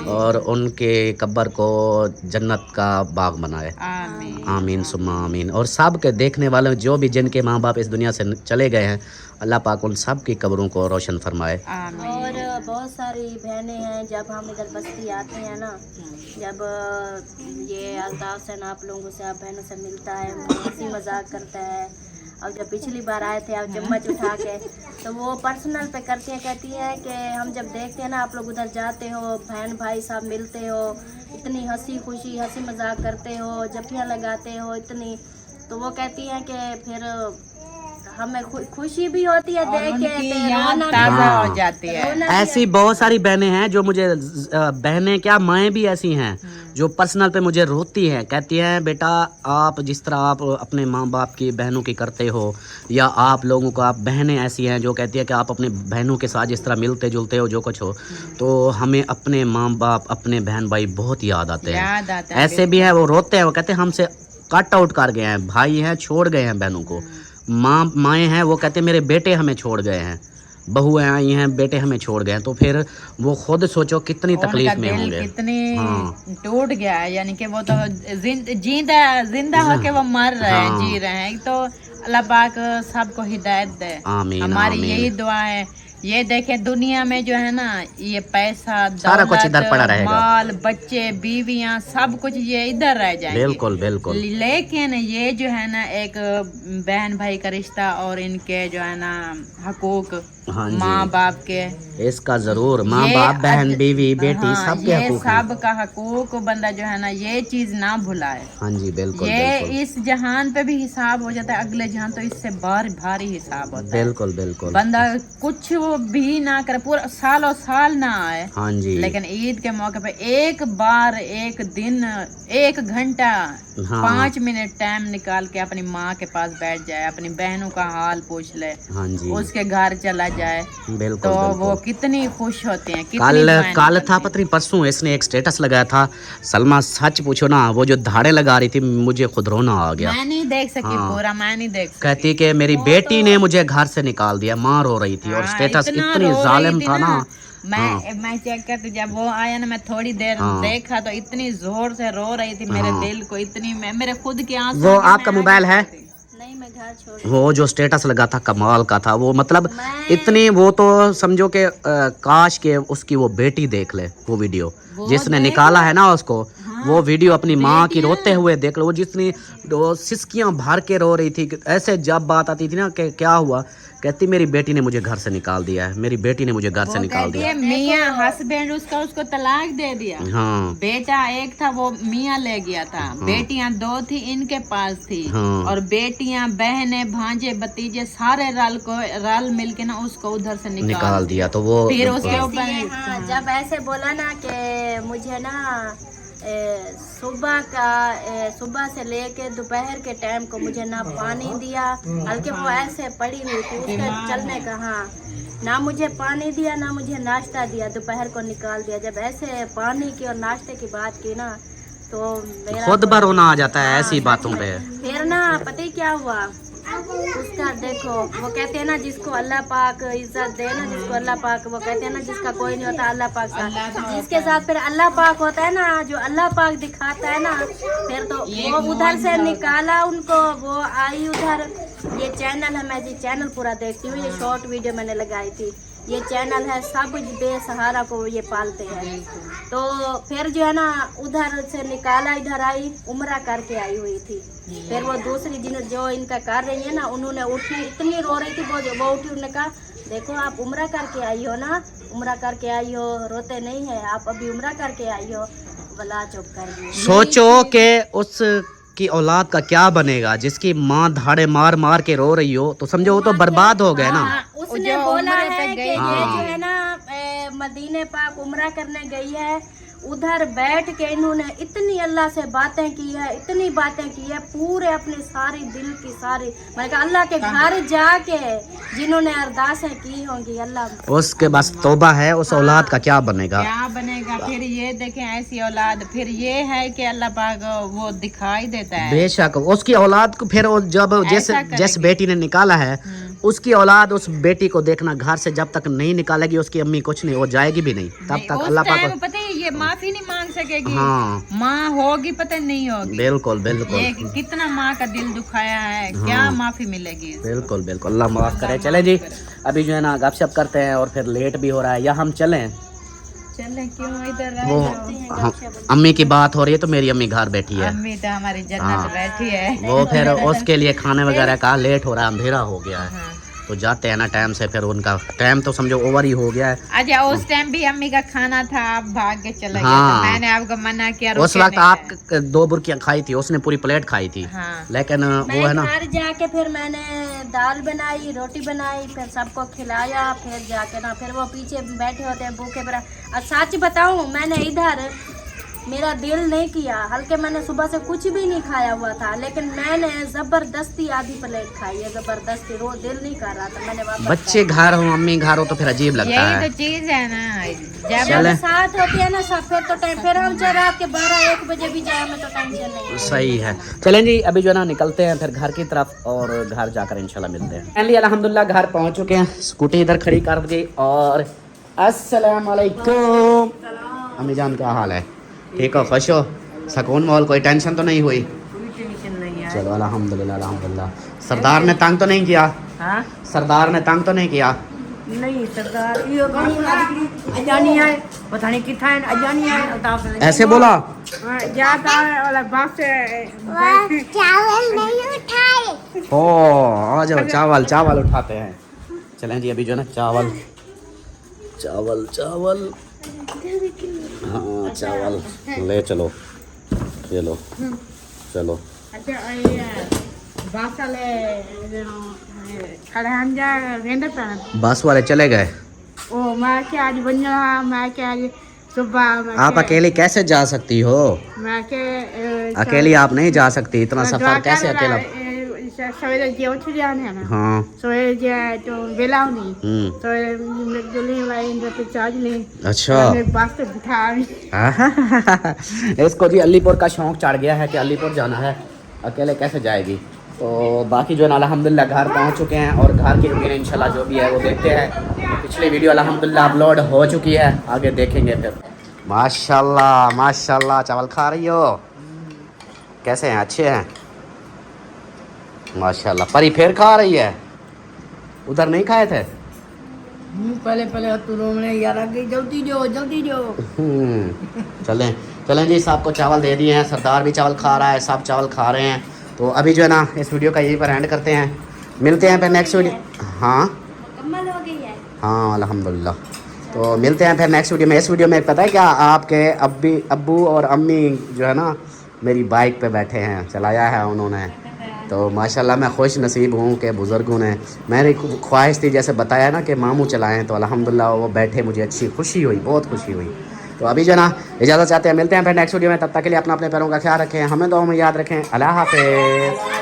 और उनके कब्र को जन्नत का बाग बनाए। आमीन। आमीन सुम्मा आमीन। और सब के देखने वाले जो भी जिनके माँ बाप इस दुनिया से चले गए हैं, अल्लाह पाक उन सब की कब्रों को रोशन फरमाए। आमीन। और बहुत सारी बहनें हैं, जब हम इधर बस्ती आते हैं ना, जब ये अल्ताफ से आप लोगों से, आप बहनों से मिलता है, हंसी मजाक करता है। और जब पिछली बार आए थे आप चम्मच उठा के, तो वो पर्सनल पे करती है, कहती है कि हम जब देखते हैं ना आप लोग उधर जाते हो, बहन भाई साहब मिलते हो, इतनी हंसी खुशी हंसी मजाक करते हो, जफ्फियाँ लगाते हो इतनी, तो वो कहती है कि फिर हमें खुशी भी होती है देख के, उनकी फिर याद रोना भी ताजा हाँ। हो जाती है। रोना भी ऐसी बहुत सारी बहनें हैं जो मुझे बहनें क्या, माएँ भी ऐसी हैं जो पर्सनल पे मुझे रोती हैं, कहती हैं बेटा आप जिस तरह आप अपने माँ बाप की बहनों की करते हो, या आप लोगों को, आप बहनें ऐसी हैं जो कहती है कि आप अपने बहनों के साथ जिस तरह मिलते जुलते हो, जो कुछ हो, तो हमें अपने माँ बाप अपने बहन भाई बहुत याद आते याद हैं। आता है, ऐसे भी हैं वो रोते हैं, वो कहते हैं हमसे कट आउट कर गए हैं, भाई हैं छोड़ गए हैं बहनों को, माएँ हैं वो कहते हैं मेरे बेटे हमें छोड़ गए हैं, बहुएं आई हैं बेटे हमें छोड़ गए हैं। तो फिर वो खुद सोचो कितनी तकलीफ उनका में दिल होंगे। कितनी हाँ। टूट गया है, यानी कि वो तो जिंदा होके वो मर रहे हैं, हाँ। जी रहे हैं। तो अल्लाह पाक सबको हिदायत दे, आमीन, हमारी आमीन। यही दुआ है। ये देखे दुनिया में जो है ना, ये पैसा सारा कुछ दौलत, इधर पड़ा रहेगा। माल बच्चे बीवियां सब कुछ ये इधर रह जाएंगे। बिल्कुल बिल्कुल। लेकिन ये जो है ना एक बहन भाई का रिश्ता और इनके जो है ना हकूक, हाँ जी। माँ बाप के, इसका जरूर माँ ये बाप बहन बीवी बेटी हाँ, सबके ये हकूक हैं। सब का हकूक बंदा जो है ना ये चीज ना भुलाए। हाँ जी बिल्कुल ये बिल्कुल इस जहान पे भी हिसाब हो जाता है, अगले जहान तो इससे भारी हिसाब होता है। बिल्कुल बिल्कुल। बंदा कुछ वो भी ना करे, पूरा सालों साल ना आए, हाँ जी। लेकिन ईद के मौके पे एक बार, एक दिन, 1 घंटा, हाँ। 5 मिनट टाइम निकाल के अपनी माँ के पास बैठ जाए, अपनी बहनों का हाल पूछ ले, हाँ जी उसके घर चला जाए, बिल्कुल तो वो बिल्कुल। कितनी खुश होते हैं। कितनी कल दुआएं कल करते था हैं। पता नहीं परसों इसने एक स्टेटस लगाया था, सलमा सच पूछो ना वो जो धाड़े लगा रही थी मुझे खुद रोना आ गया। मैं नहीं देख सकी हाँ। पूरा, मैं नहीं देख सकी। कहती कि मेरी बेटी ने मुझे घर से निकाल दिया, माँ रो रही थी, और हाँ, स्टेटस इतना इतनी रो रही जालिम थी था ना। मैं चेक करती, जब वो आया ना मैं थोड़ी देर हाँ। देखा तो इतनी जोर से रो रही थी, मेरे हाँ। दिल को इतनी, मेरे खुद के आंसू वो आ गए, आपका मैं मोबाइल है? नहीं, मैं घर छोड़ वो जो स्टेटस लगा था कमाल का था वो, मतलब मैं- इतनी वो तो समझो कि काश के उसकी वो बेटी देख ले वो वीडियो, जिसने निकाला है ना उसको, वो वीडियो अपनी माँ की रोते हुए देख लो। वो जितनी सिसकियाँ भर के रो रही थी, ऐसे जब बात आती थी ना कि क्या हुआ, कहती मेरी बेटी ने मुझे घर से निकाल दिया है, मेरी बेटी ने मुझे घर से निकाल दिया। मियाँ हस्बैंड उसका उसको तलाक दे दिया। हाँ बेटा एक था वो मियाँ ले गया था, बेटियां 2 थी इनके पास थी, हाँ। और बेटियां बहने भांजे भतीजे सारे रल मिल के ना उसको उधर से निकाल दिया। तो वो फिर उसके ये ऊपर हाँ, जब ऐसे बोला ना कि मुझे ना सुबह से लेके दोपहर के टाइम को मुझे ना पानी दिया, हल्के वो ऐसे पड़ी हुई थी उसके चलने का, हाँ ना मुझे पानी दिया ना मुझे नाश्ता दिया, दोपहर को निकाल दिया। जब ऐसे पानी की और नाश्ते की बात की ना तो मेरा खुद पर रोना आ जाता है ऐसी बातों पे। फिर ना पता ही क्या हुआ उसका, देखो वो कहते हैं ना जिसको अल्लाह पाक इज्जत दे ना, जिसको अल्लाह पाक, वो कहते हैं ना जिसका कोई नहीं होता अल्लाह पाक साथ, जिसके साथ फिर अल्लाह पाक होता है ना, जो अल्लाह पाक दिखाता है ना, फिर तो वो उधर से निकाला उनको, वो आई उधर। ये चैनल है, मैं जी चैनल पूरा देखती हूँ, ये शॉर्ट वीडियो मैंने लगाई थी, ये चैनल है, सब बेसहारा को ये पालते हैं। तो फिर जो है ना उधर से निकाला, इधर आई, उम्रा करके आई हुई थी। फिर वो दूसरी दिन जो इनका कर रही है ना, उन्होंने उठी, इतनी रो रही थी वो उठी, उन्होंने कहा देखो आप उम्रा करके आई हो ना, उम्रा करके आई हो, रोते नहीं है आप, अभी उम्रा करके आई हो। बोला चुप कर दी। सोचो कि उस की औलाद का क्या बनेगा, जिसकी माँ धाड़े मार मार के रो रही हो, तो समझो वो तो बर्बाद हो गए ना। उसने जो बोला उम्र है तक कि गई ये हाँ। जो है ना मदीने पाक उम्रा करने गई है, उधर बैठ के इन्होंने इतनी अल्लाह से बातें की है, इतनी बातें की है, पूरे अपने सारी दिल की सारी, मैंने कहा अल्लाह के घर जाके जिन्होंने अरदासें की होंगी, अल्लाह उसके बस तौबा है, उस औलाद का क्या बनेगा। क्या बनेगा। फिर ये देखें ऐसी औलाद, फिर ये है कि अल्लाह पाक वो दिखाई देता है। बेशक उसकी औलाद को फिर वो जब जिस बेटी ने निकाला है उसकी औलाद उस बेटी को देखना, घर से जब तक नहीं निकालेगी उसकी अम्मी कुछ नहीं, वो जाएगी भी नहीं तब तक। अल्लाह पाक पता है ये माफी नहीं मांग सकेगी। हाँ। माँ होगी पता नहीं होगी। बिल्कुल बिल्कुल ये कितना माँ का दिल दुखाया है, क्या माफी मिलेगी। बिल्कुल बिल्कुल, अल्लाह माफ करे। चले जी, अभी जो है ना गपशप करते हैं और फिर लेट भी हो रहा है, या हम चलें? चले क्यों इधर वो अम्मी की बात हो रही है तो मेरी अम्मी घर बैठी है, अम्मी तो हमारी जन्नत हाँ। बैठी है। वो फिर उसके लिए खाने वगैरह का लेट हो रहा है, अंधेरा हो गया है, तो जाते हैं ना टाइम से, फिर उनका टाइम तो समझो ओवर ही हो गया है। अच्छा उस टाइम भी अम्मी का खाना था, आप भाग के चले गए, हाँ। तो मैंने आपको मना किया। उस वक्त आप 2 बुर्कियां खाई थी, उसने पूरी प्लेट खाई थी। हाँ। लेकिन वो है ना, घर जाके फिर मैंने दाल बनाई, रोटी बनाई, फिर सबको खिलाया, फिर जाके ना फिर वो पीछे बैठे होते हैं भूखे पर। और सच बताऊं मैंने इधर मेरा दिल नहीं किया, हल्के मैंने सुबह से कुछ भी नहीं खाया हुआ था, लेकिन मैंने जबरदस्ती आधी प्लेट खाई है, जबरदस्ती, रो दिल नहीं कर रहा था, मैंने वापस बच्चे घर हो अम्मी घर हो तो फिर अजीब लगता यही है। तो चीज है ना, जब चले। साथ होती है ना सब, फिर तो टाइम, फिर हम चाहे रात के 12-1 बजे भी जाए, हमें तो टेंशन नहीं है। सही है। चलें जी, अभी जो है ना निकलते हैं फिर घर की तरफ, और घर जाकर इंशाल्लाह मिलते हैं। फाइनली अल्हम्दुलिल्लाह घर पहुंच चुके हैं, स्कूटी इधर खड़ी कर दी। और अस्सलाम वालेकुम अम्मी जान, क्या हाल है? ठीक हो, खुश हो, सुकून माहौल, कोई टेंशन तो नहीं हुई? चलो अल्हम्दुलिल्लाह अल्हम्दुलिल्लाह। सरदार ने तंग तो नहीं किया? हाँ सरदार ने तंग तो नहीं किया? नहीं सरदार ये अजानी है, पता नहीं कितना है अजानी है। ऐसे बोला? जाता है वाला बाप से चावल नहीं उठाए। ओ आ जाओ, चावल चावल उठाते हैं। चलें जी, अभी जो है ना चावल चावल चावल हाँ चावल ले चलो, ये लो चलो। अच्छा बासाले बस वाले चले गए। ओ मैं क्या आज बन रहा, मैं क्या आज सुबह आप अकेली कैसे जा सकती हो? मैं के अकेली आप नहीं जा सकती, इतना सफर कैसे अकेला? सवेरे जेव उठ जाने है ना, हाँ सवेरे जाए तो बेला नहीं, हम्म, सवेरे जल्दी वाली इंद्र पे चार्ज नहीं, अच्छा। बस पे बिठा। इसको जी अलीपुर का शौक चढ़ गया है कि अलीपुर जाना है, अकेले कैसे जाएगी। तो बाकी जो है ना अल्हम्दुलिल्लाह घर पहुंच चुके हैं, और घर की रूटीन इंशाल्लाह जो भी है वो देखते हैं। पिछली वीडियो अल्हम्दुलिल्लाह अपलोड हो चुकी है, आगे देखेंगे फिर। माशाल्लाह माशाल्लाह, चावल खा रही हो? कैसे हैं, अच्छे हैं? माशाल्लाह। परी फिर खा रही है, उधर नहीं खाए थे? पहले पहले तू रोमने यार आगे जल्दी जो चलें चलें जी, सबको चावल दे दिए हैं, सरदार भी चावल खा रहा है, सब चावल खा रहे हैं। तो अभी जो है ना इस वीडियो का यहीं पर एंड करते हैं, मिलते हैं फिर नेक्स्ट वीडियो। हाँ मुकम्मल हो गई है। हाँ अल्हम्दुलिल्लाह। तो मिलते हैं फिर नेक्स्ट वीडियो में। इस वीडियो में पता है क्या, आपके अब्बू और अम्मी जो है ना मेरी बाइक पे बैठे हैं, चलाया है उन्होंने। तो माशाल्लाह मैं खुश नसीब हूँ कि बुज़ुर्गों ने, मेरी ख्वाहिश थी जैसे बताया ना कि मामू चलाएं, तो अल्हम्दुलिल्लाह वो बैठे, मुझे अच्छी खुशी हुई, बहुत खुशी हुई। तो अभी जो है ना इजाज़त चाहते हैं, मिलते हैं फिर नेक्स्ट वीडियो में। तब तक के लिए अपने पैरों का ख्याल रखें, हमें दुआ में याद रखें। अल्लाह हाफ़िज़।